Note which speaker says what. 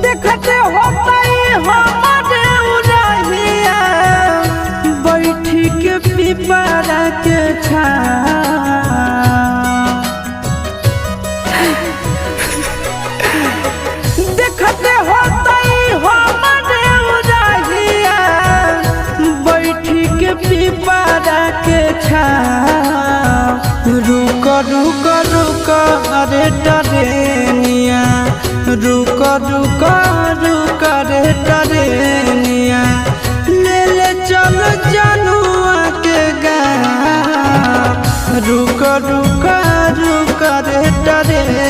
Speaker 1: देखते होता हमारे उड़हिया बैठी के पिपरा के देखते होता हमारे उड़हिया बैठी के पिपरा के रुक रुक रुक अरे टरेनिया रुक रुक रुक रे टरेनिया ले ले चल जनुआ के गाँव रुक रुक रुक रे टरेनिया।